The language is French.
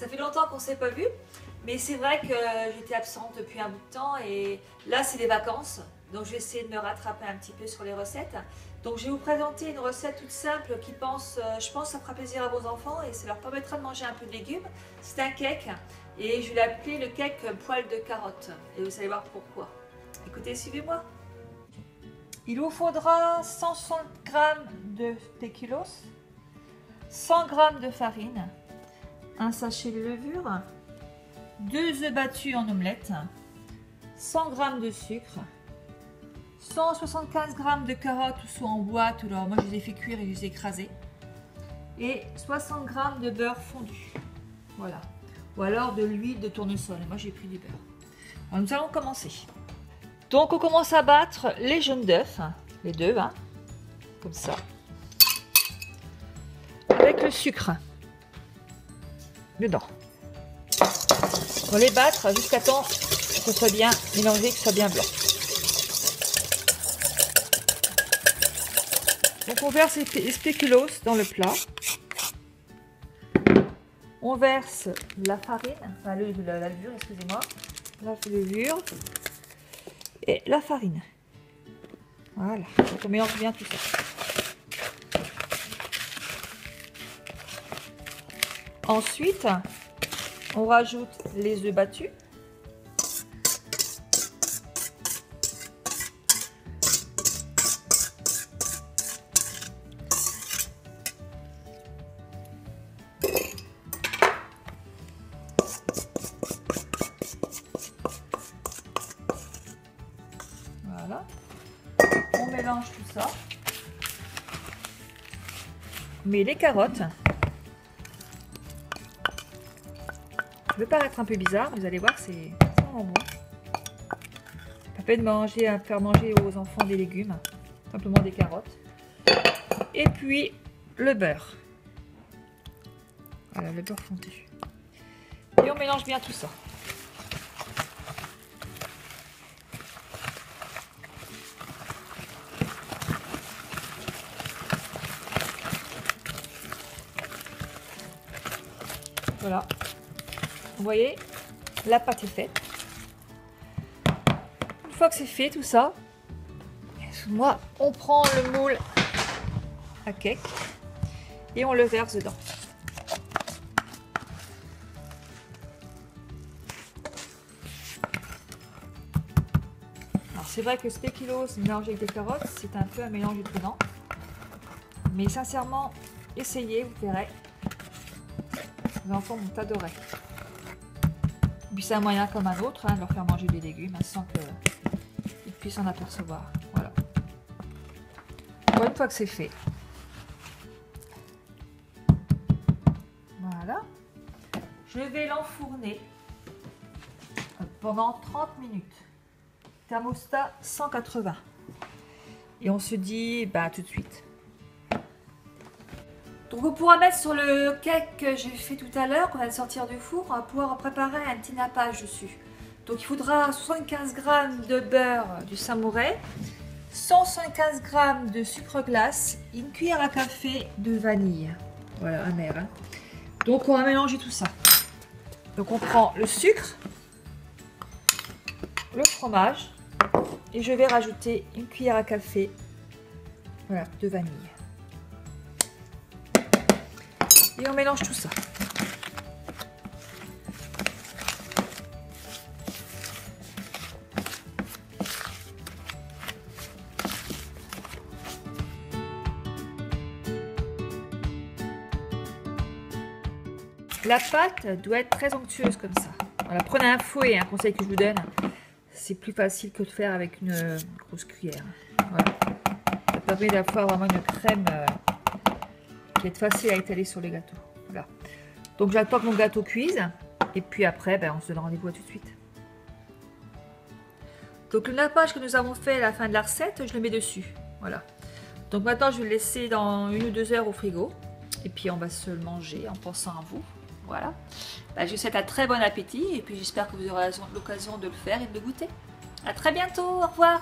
Ça fait longtemps qu'on ne s'est pas vu, mais c'est vrai que j'étais absente depuis un bout de temps et là c'est les vacances, donc je vais essayer de me rattraper un petit peu sur les recettes. Donc je vais vous présenter une recette toute simple qui je pense ça fera plaisir à vos enfants et ça leur permettra de manger un peu de légumes. C'est un cake et je vais l'appeler le cake poêle de carotte et vous allez voir pourquoi. Écoutez, suivez-moi. Il vous faudra 160 g de spéculoos, 100 g de farine, un sachet de levure, 2 œufs battus en omelette, 100 g de sucre, 175 g de carottes soit en boîte, ou alors moi je les ai fait cuire et je les ai écrasées, et 60 g de beurre fondu. Voilà. Ou alors de l'huile de tournesol. Moi j'ai pris du beurre. Alors nous allons commencer. Donc on commence à battre les jaunes d'œufs, les deux, hein, comme ça, avec le sucre dedans. On les battre jusqu'à temps que ce soit bien mélangé, que ce soit bien blanc. Donc on verse les spéculoos dans le plat. On verse la farine, enfin la levure, excusez-moi, la levure et la farine. Voilà, donc on mélange bien tout ça. Ensuite, on rajoute les œufs battus. Voilà. On mélange tout ça. On met les carottes. Ça peut paraître un peu bizarre, vous allez voir, c'est vraiment bon. Pas peine de faire manger aux enfants des légumes, simplement des carottes. Et puis le beurre. Voilà, le beurre fondu. Et on mélange bien tout ça. Voilà. Vous voyez, la pâte est faite. Une fois que c'est fait tout ça, moi, on prend le moule à cake et on le verse dedans. Alors c'est vrai que le spéculoos mélangé avec des carottes, c'est un peu un mélange étonnant. Mais sincèrement, essayez, vous verrez. Les enfants vont adorer. Puis c'est un moyen comme un autre, hein, de leur faire manger des légumes sans qu'ils puissent en apercevoir. Voilà. Bon, une fois que c'est fait. Voilà. Je vais l'enfourner pendant 30 minutes. Thermostat 180. Et on se dit tout de suite. Donc on pourra mettre sur le cake que j'ai fait tout à l'heure, qu'on va sortir du four, on va pouvoir préparer un petit nappage dessus. Donc il faudra 75 g de beurre du Samouraï, 175 g de sucre glace, une cuillère à café de vanille. Voilà, amer. Hein. Donc on va mélanger tout ça. Donc on prend le sucre, le fromage, et je vais rajouter une cuillère à café de vanille. Et on mélange tout ça. La pâte doit être très onctueuse comme ça. Voilà, prenez un fouet, un conseil que je vous donne. C'est plus facile que de faire avec une grosse cuillère. Voilà. Ça permet d'avoir vraiment une crème qui est facile à étaler sur les gâteaux. Voilà. Donc j'attends que mon gâteau cuise et puis après on se donne rendez-vous tout de suite. Donc le nappage que nous avons fait à la fin de la recette, je le mets dessus. Voilà. Donc maintenant je vais le laisser dans 1 ou 2 heures au frigo et puis on va se le manger en pensant à vous. Voilà. Je vous souhaite un très bon appétit et puis j'espère que vous aurez l'occasion de le faire et de le goûter. À très bientôt, au revoir.